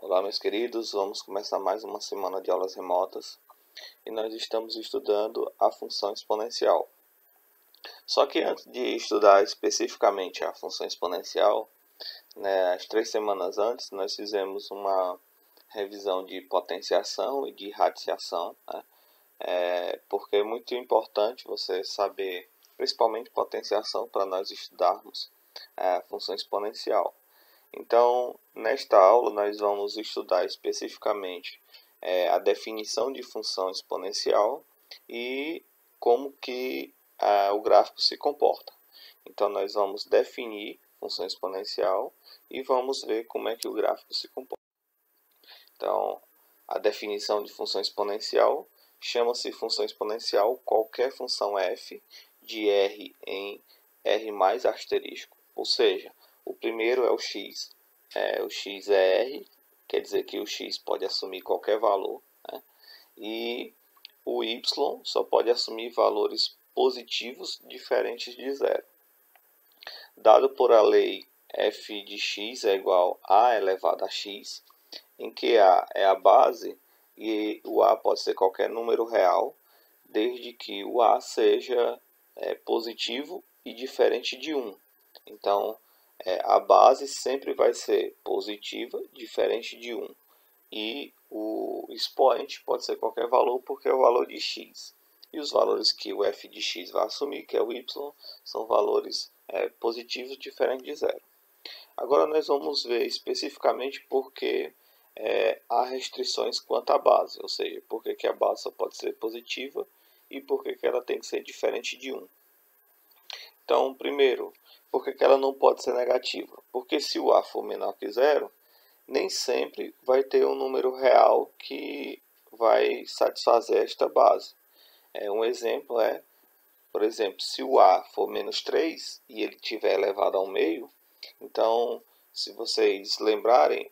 Olá, meus queridos, vamos começar mais uma semana de aulas remotas e nós estamos estudando a função exponencial. Só que antes de estudar especificamente a função exponencial, as 3 semanas antes nós fizemos uma revisão de potenciação e de radiciação, porque é muito importante você saber, principalmente potenciação, para nós estudarmos a função exponencial. Então, nesta aula, nós vamos estudar especificamente a definição de função exponencial e como que o gráfico se comporta. Então, nós vamos definir função exponencial e vamos ver como é que o gráfico se comporta. Então, a definição de função exponencial chama-se função exponencial qualquer função f de r em r mais asterisco, ou seja, o primeiro é o x. O x é r, quer dizer que o x pode assumir qualquer valor, e o y só pode assumir valores positivos diferentes de zero. Dado por a lei f de x é igual a elevado a x, em que a é a base e o a pode ser qualquer número real, desde que o a seja positivo e diferente de 1. Então, a base sempre vai ser positiva, diferente de 1. E o expoente pode ser qualquer valor, porque é o valor de x. E os valores que o f de x vai assumir, que é o y, são valores positivos, diferentes de zero. Agora nós vamos ver especificamente porque há restrições quanto à base, ou seja, porque que a base só pode ser positiva e porque que ela tem que ser diferente de 1. Então, primeiro, por que ela não pode ser negativa? Porque se o a for menor que zero, nem sempre vai ter um número real que vai satisfazer esta base. Um exemplo por exemplo, se o a for menos 3 e ele estiver elevado ao meio, então, se vocês lembrarem,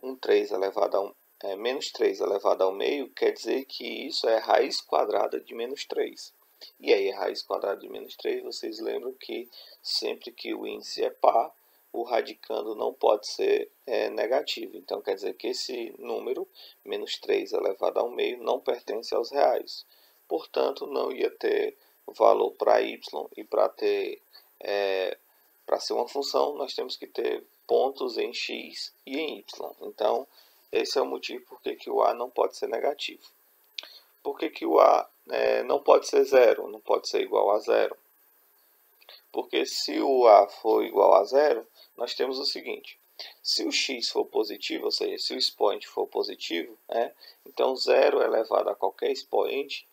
menos 3 elevado ao meio quer dizer que isso é raiz quadrada de menos 3. E aí, a raiz quadrada de menos 3, vocês lembram que sempre que o índice é par, o radicando não pode ser negativo. Então, quer dizer que esse número, menos 3 elevado ao meio, não pertence aos reais. Portanto, não ia ter valor para y e para ser uma função, nós temos que ter pontos em x e em y. Então, esse é o motivo por que o a não pode ser negativo. Por que o a não pode ser zero, não pode ser igual a zero? Porque se o a for igual a zero, nós temos o seguinte: se o x for positivo, ou seja, se o expoente for positivo, então 0 elevado a qualquer expoente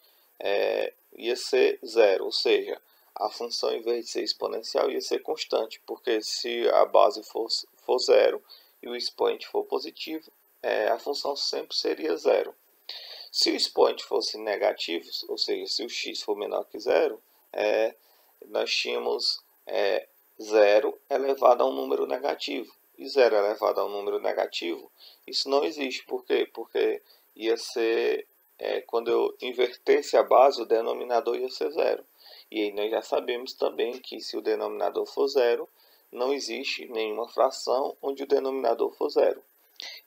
ia ser zero, ou seja, a função, em vez de ser exponencial, ia ser constante, porque se a base for zero e o expoente for positivo, a função sempre seria zero. Se o expoente fosse negativo, ou seja, se o x for menor que zero, nós tínhamos 0 elevado a um número negativo. E 0 elevado a um número negativo, isso não existe. Por quê? Porque ia ser, quando eu invertesse a base, o denominador ia ser zero. E aí nós já sabemos também que se o denominador for zero, não existe nenhuma fração onde o denominador for zero.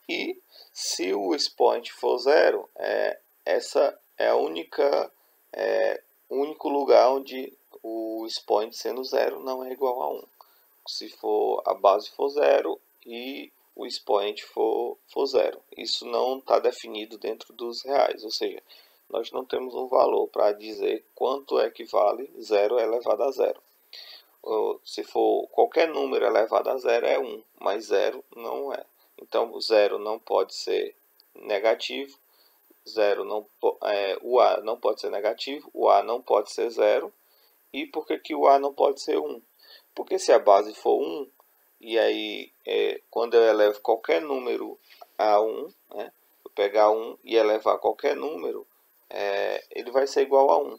E se o expoente for zero, essa é a único lugar onde o expoente sendo zero não é igual a 1. Se a base for zero e o expoente for zero. Isso não está definido dentro dos reais, ou seja, nós não temos um valor para dizer quanto é que vale 0 elevado a zero. Se for qualquer número elevado a zero é 1, mas 0 não é. Então, o 0 não pode ser negativo, o a não pode ser negativo, o a não pode ser 0. E por que o a não pode ser 1? Porque se a base for 1, e aí quando eu elevo qualquer número a 1, eu pegar 1 e elevar qualquer número, ele vai ser igual a 1,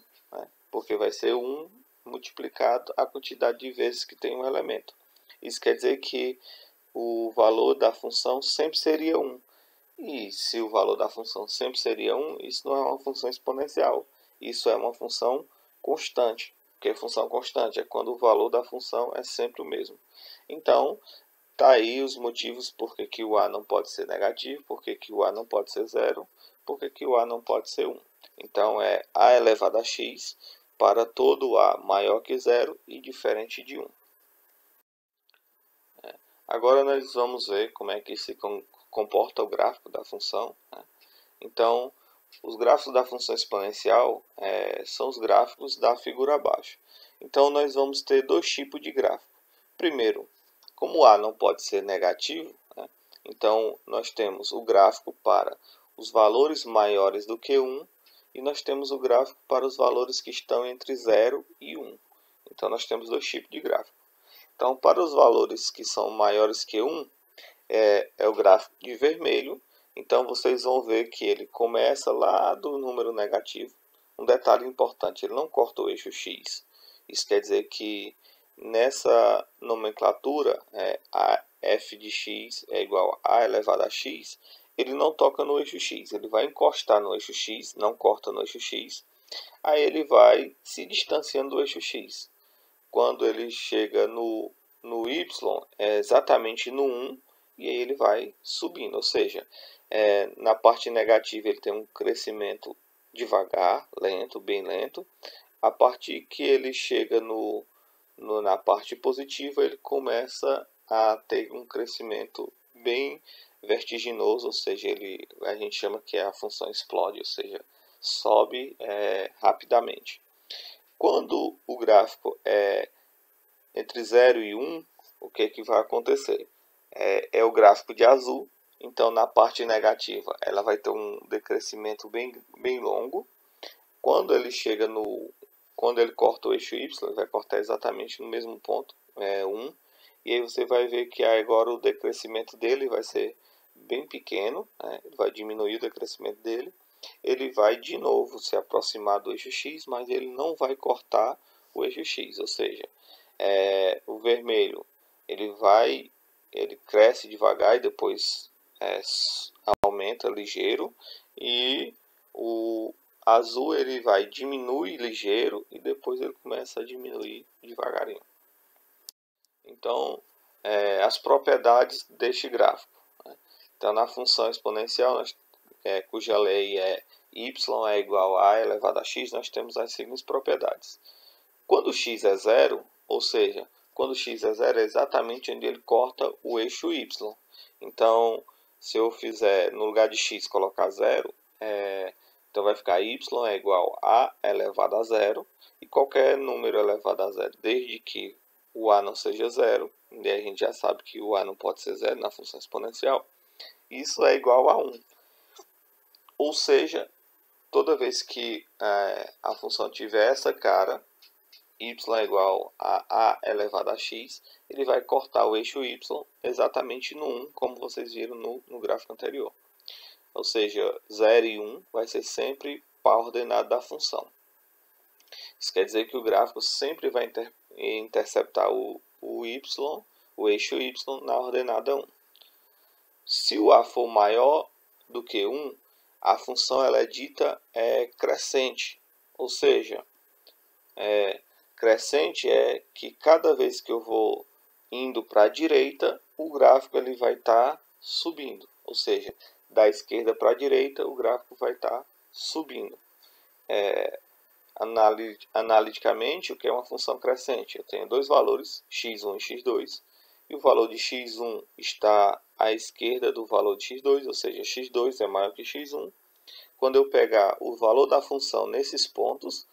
porque vai ser 1 multiplicado a quantidade de vezes que tem um elemento. Isso quer dizer que o valor da função sempre seria 1. E se o valor da função sempre seria 1, isso não é uma função exponencial. Isso é uma função constante. Porque função constante é quando o valor da função é sempre o mesmo. Então, tá aí os motivos por que o A não pode ser negativo, por que o A não pode ser zero, por que o A não pode ser 1. Então, é A elevado a x para todo A maior que zero e diferente de 1. Agora nós vamos ver como é que se comporta o gráfico da função. Então, os gráficos da função exponencial são os gráficos da figura abaixo. Então, nós vamos ter dois tipos de gráfico. Primeiro, como A não pode ser negativo, então nós temos o gráfico para os valores maiores do que 1 e nós temos o gráfico para os valores que estão entre 0 e 1. Então, nós temos dois tipos de gráfico. Então, para os valores que são maiores que 1, é o gráfico de vermelho. Então, vocês vão ver que ele começa lá do número negativo. Um detalhe importante, ele não corta o eixo x. Isso quer dizer que nessa nomenclatura, a f de x é igual a elevado a x, ele não toca no eixo x. Ele vai encostar no eixo x, não corta no eixo x. Aí ele vai se distanciando do eixo x. Quando ele chega no y, é exatamente no 1, e aí ele vai subindo. Ou seja, na parte negativa ele tem um crescimento devagar, lento, bem lento. A partir que ele chega na parte positiva, ele começa a ter um crescimento bem vertiginoso, ou seja, a gente chama que a função explode, ou seja, sobe rapidamente. Quando o gráfico é entre 0 e 1, o que vai acontecer? É o gráfico de azul. Então, na parte negativa, ela vai ter um decrescimento bem longo. Quando ele chega quando ele corta o eixo y, ele vai cortar exatamente no mesmo ponto, 1. E aí você vai ver que agora o decrescimento dele vai ser bem pequeno, ele vai diminuir o decrescimento dele. Ele vai de novo se aproximar do eixo x, mas ele não vai cortar o eixo x, ou seja, o vermelho ele cresce devagar e depois aumenta ligeiro, e o azul ele vai diminuir ligeiro e depois ele começa a diminuir devagarinho. Então, as propriedades deste gráfico. Então, na função exponencial, cuja lei é y é igual a elevado a x, nós temos as seguintes propriedades. Quando x é zero, ou seja, quando x é zero é exatamente onde ele corta o eixo y. Então, se eu fizer, no lugar de x, colocar zero, então vai ficar y é igual a elevado a zero, e qualquer número elevado a zero, desde que o a não seja zero, e a gente já sabe que o a não pode ser zero na função exponencial, isso é igual a 1. Ou seja, toda vez que a função tiver essa cara, y é igual a elevado a x, ele vai cortar o eixo y exatamente no 1, como vocês viram no gráfico anterior. Ou seja, 0 e 1 vai ser sempre par ordenado da função. Isso quer dizer que o gráfico sempre vai interceptar o eixo y na ordenada 1. Se o a for maior do que 1, a função ela é dita crescente, ou seja, crescente é que cada vez que eu vou indo para a direita, o gráfico ele vai estar subindo, ou seja, da esquerda para a direita, o gráfico vai estar subindo. Analiticamente, o que é uma função crescente? Eu tenho dois valores, x1 e x2, e o valor de x1 está à esquerda do valor de x2, ou seja, x2 é maior que x1. Quando eu pegar o valor da função nesses pontos,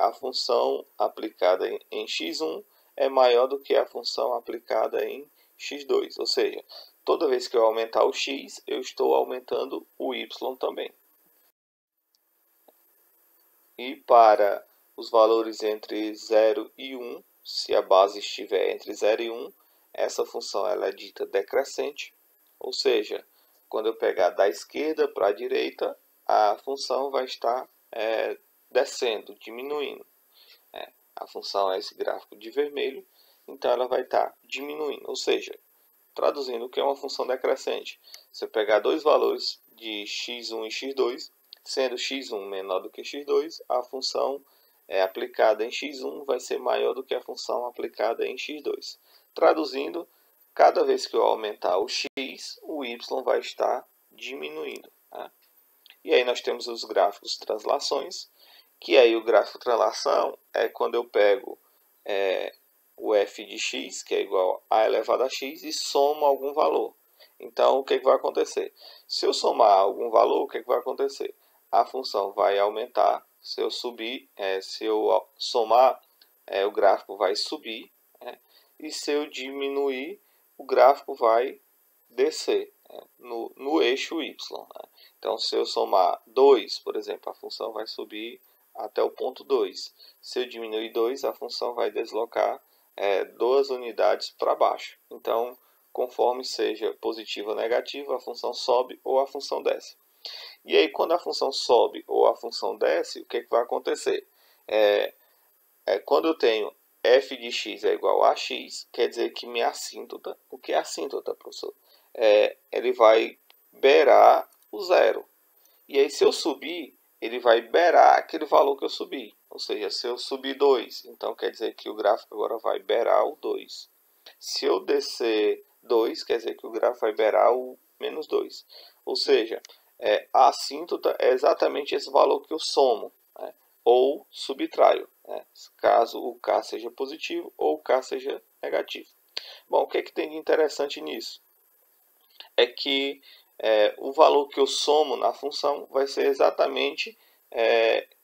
a função aplicada em x1 é maior do que a função aplicada em x2, ou seja, toda vez que eu aumentar o x, eu estou aumentando o y também. E para os valores entre 0 e 1, se a base estiver entre 0 e 1, essa função ela é dita decrescente, ou seja, quando eu pegar da esquerda para a direita, a função vai estar descendo, diminuindo. A função é esse gráfico de vermelho, então ela vai estar diminuindo, ou seja, traduzindo o que é uma função decrescente. Se eu pegar dois valores de x1 e x2, sendo x1 menor do que x2, a função aplicada em x1 vai ser maior do que a função aplicada em x2. Traduzindo, cada vez que eu aumentar o x, o y vai estar diminuindo. Né? E aí nós temos os gráficos de translações, que aí o gráfico de translação é quando eu pego o f de x, que é igual a elevado a x, e somo algum valor. Então, o que vai acontecer? Se eu somar algum valor, o que vai acontecer? A função vai aumentar. Se eu somar, o gráfico vai subir. Né? E se eu diminuir, o gráfico vai descer, né? no eixo y. Né? Então, se eu somar 2, por exemplo, a função vai subir até o ponto 2. Se eu diminuir 2, a função vai deslocar 2 unidades para baixo. Então, conforme seja positivo ou negativo, a função sobe ou a função desce. E aí, quando a função sobe ou a função desce, o que vai acontecer? Quando eu tenho f de x é igual a x, quer dizer que minha assíntota, o que é assíntota, professor? Ele vai beirar o zero. E aí, se eu subir, ele vai beirar aquele valor que eu subi. Ou seja, se eu subir 2, então quer dizer que o gráfico agora vai beirar o 2. Se eu descer 2, quer dizer que o gráfico vai beirar o menos 2. Ou seja, a assíntota é exatamente esse valor que eu somo, né? Ou subtraio, né? Caso o k seja positivo ou o k seja negativo. Bom, o que tem de interessante nisso? É que o valor que eu somo na função vai ser exatamente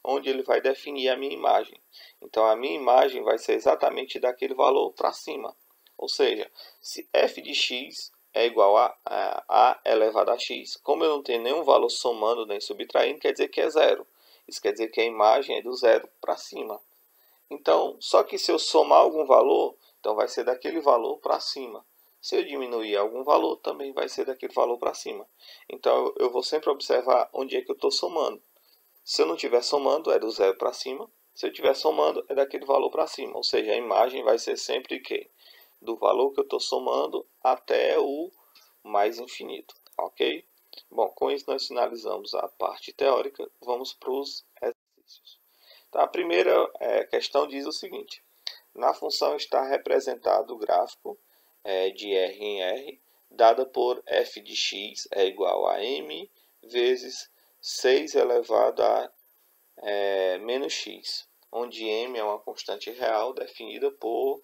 onde ele vai definir a minha imagem. Então, a minha imagem vai ser exatamente daquele valor para cima. Ou seja, se f de x é igual a elevado a x, como eu não tenho nenhum valor somando nem subtraindo, quer dizer que é zero. Isso quer dizer que a imagem é do zero para cima. Então, só que se eu somar algum valor, então vai ser daquele valor para cima. Se eu diminuir algum valor, também vai ser daquele valor para cima. Então, eu vou sempre observar onde é que eu estou somando. Se eu não estiver somando, é do zero para cima. Se eu estiver somando, é daquele valor para cima. Ou seja, a imagem vai ser sempre que? Do valor que eu estou somando até o mais infinito. Ok? Bom, com isso nós finalizamos a parte teórica. Vamos para os exercícios. Então, a primeira questão diz o seguinte. Na função está representado o gráfico de R em R, dada por f de x é igual a m vezes 6 elevado a menos x, onde m é uma constante real definida por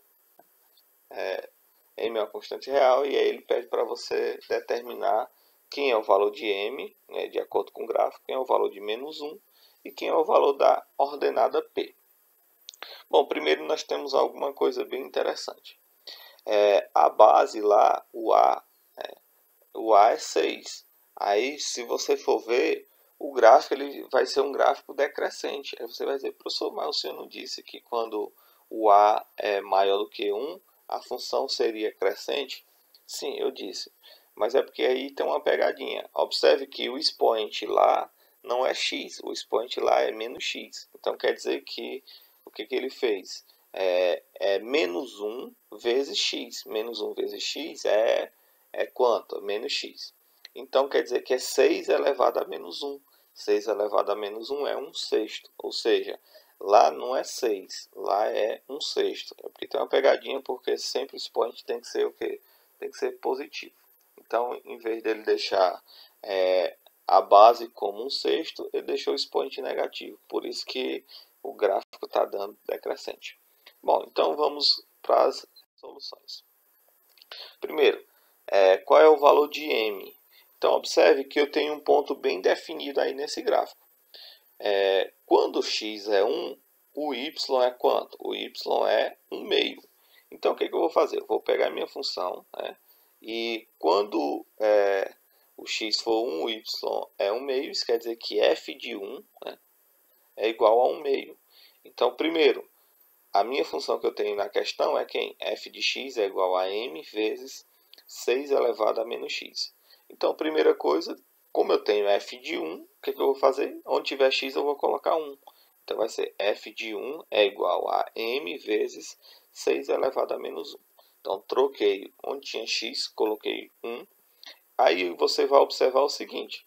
m é uma constante real, e aí ele pede para você determinar quem é o valor de m, né, de acordo com o gráfico, quem é o valor de menos 1 e quem é o valor da ordenada p. Bom, primeiro nós temos alguma coisa bem interessante. A base lá, o A é 6. Aí, se você for ver, o gráfico ele vai ser um gráfico decrescente. Aí você vai dizer, professor, mas o senhor não disse que quando o A é maior do que 1, a função seria crescente? Sim, eu disse. Mas é porque aí tem uma pegadinha. Observe que o expoente lá não é x, o expoente lá é menos x. Então, quer dizer que o que ele fez? Menos 1 vezes x. Menos 1 vezes x é quanto? Menos x. Então, quer dizer que é 6 elevado a menos 1. 6 elevado a menos 1 é 1/6. Ou seja, lá não é 6, lá é 1/6. É porque tem uma pegadinha, porque sempre o expoente tem que ser o quê? Tem que ser positivo. Então, em vez dele deixar a base como 1/6, ele deixou o expoente negativo. Por isso que o gráfico está dando decrescente. Bom, então vamos para as soluções. Primeiro, qual é o valor de m? Então, observe que eu tenho um ponto bem definido aí nesse gráfico. Quando x é 1, o y é quanto? O y é 1/2. Então, o que eu vou fazer? Eu vou pegar a minha função, né? E quando o x for 1, o y é 1/2, isso quer dizer que f de 1, né, é igual a 1/2. Então, primeiro, a minha função que eu tenho na questão é quem? F de x é igual a m vezes 6 elevado a menos x. Então, primeira coisa, como eu tenho f de 1, o que eu vou fazer? Onde tiver x, eu vou colocar 1. Então, vai ser f de 1 é igual a m vezes 6 elevado a menos 1. Então, troquei onde tinha x, coloquei 1. Aí, você vai observar o seguinte,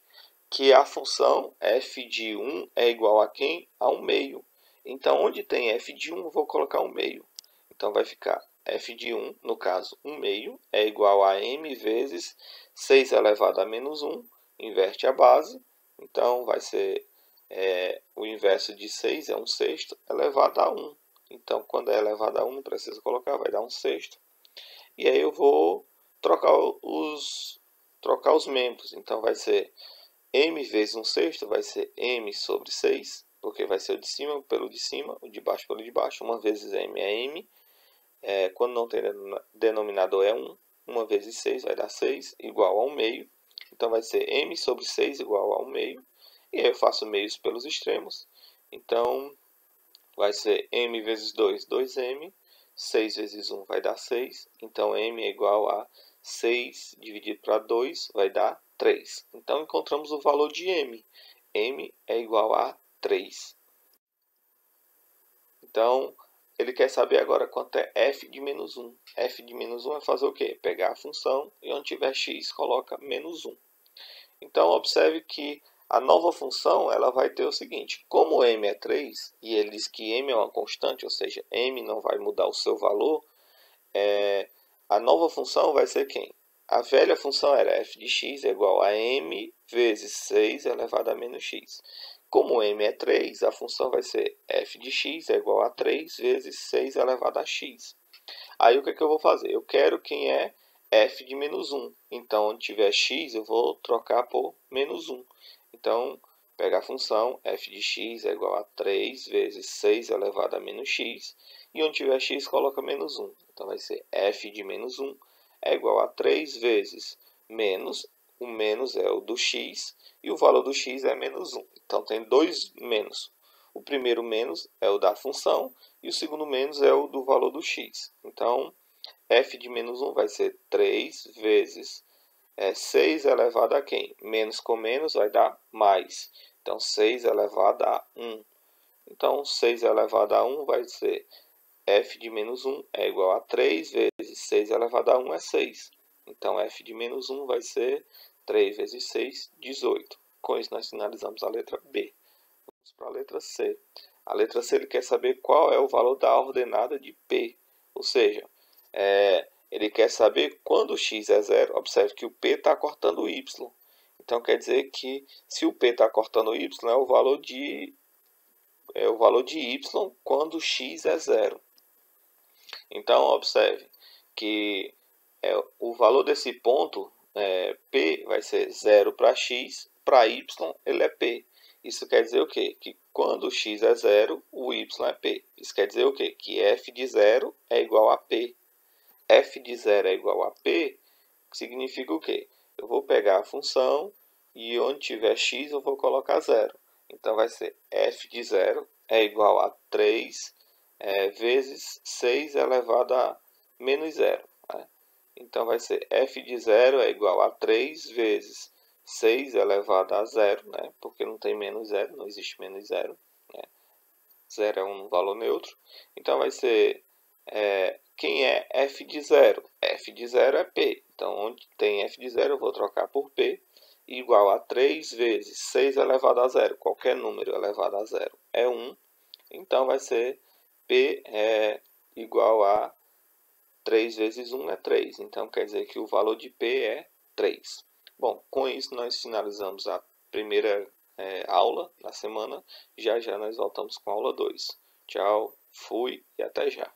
que a função f de 1 é igual a quem? A 1/2. Então, onde tem f de 1, eu vou colocar 1/2. Então, vai ficar f de 1, no caso 1 meio, é igual a m vezes 6 elevado a menos 1, inverte a base, então vai ser o inverso de 6 é 1 sexto elevado a 1. Então, quando é elevado a 1, não precisa colocar, vai dar 1 sexto. E aí eu vou trocar os membros. Então, vai ser m vezes 1 sexto, vai ser m sobre 6, porque vai ser o de cima pelo de cima, o de baixo pelo de baixo. 1 vezes m é m. Quando não tem denominador é 1. 1 vezes 6 vai dar 6, igual a 1 meio. Então, vai ser m sobre 6 igual a 1 meio. E aí eu faço meios pelos extremos. Então, vai ser m vezes 2, 2m. 6 vezes 1 vai dar 6. Então, m é igual a 6 dividido para 2 vai dar 3. Então, encontramos o valor de m. m é igual a 3. Então, ele quer saber agora quanto é f de menos 1. f de menos 1 é fazer o quê? Pegar a função e onde tiver x, coloca menos 1. Então, observe que a nova função ela vai ter o seguinte: como m é 3, e ele diz que m é uma constante, ou seja, m não vai mudar o seu valor, a nova função vai ser quem? A velha função era f de x é igual a m vezes 6 elevado a menos x. Como m é 3, a função vai ser f de x é igual a 3 vezes 6 elevado a x. Aí o que eu vou fazer? Eu quero quem é f de menos 1. Então, onde tiver x, eu vou trocar por menos 1. Então, pega a função f de x é igual a 3 vezes 6 elevado a menos x. E onde tiver x, coloca menos 1. Então, vai ser f de menos 1 é igual a 3 vezes menos. O menos é o do x e o valor do x é menos 1. Então, tem dois menos. O primeiro menos é o da função e o segundo menos é o do valor do x. Então, f de menos 1 vai ser 3 vezes 6 elevado a quem? Menos com menos vai dar mais. Então, 6 elevado a 1. Então, 6 elevado a 1 vai ser f de menos 1 é igual a 3 vezes 6 elevado a 1 é 6. Então, f de menos 1 vai ser 3 vezes 6, 18. Com isso, nós finalizamos a letra B. Vamos para a letra C. A letra C ele quer saber qual é o valor da ordenada de P. Ou seja, ele quer saber quando x é 0. Observe que o P está cortando o y. Então, quer dizer que se o P está cortando o y, é o valor de y quando x é 0. Então, observe que o valor desse ponto, P, vai ser 0 para x, para y ele é P. Isso quer dizer o quê? Que quando x é 0, o y é P. Isso quer dizer o quê? Que f de 0 é igual a P. F de 0 é igual a P, significa o quê? Eu vou pegar a função e onde tiver x eu vou colocar 0. Então, vai ser f de 0 é igual a 3 vezes 6 elevado a menos 0. Né? Então, vai ser f de 0 é igual a 3 vezes 6 elevado a 0, né? Porque não tem menos 0, não existe menos 0. Né? 0 é um valor neutro. Então, vai ser, quem é f de 0? F de 0 é P. Então, onde tem f de 0, eu vou trocar por P, igual a 3 vezes 6 elevado a 0. Qualquer número elevado a 0 é 1. Então, vai ser P igual a 3 vezes 1 é 3. Então, quer dizer que o valor de P é 3. Bom, com isso nós finalizamos a primeira aula da semana. Já já nós voltamos com a aula 2. Tchau, fui e até já.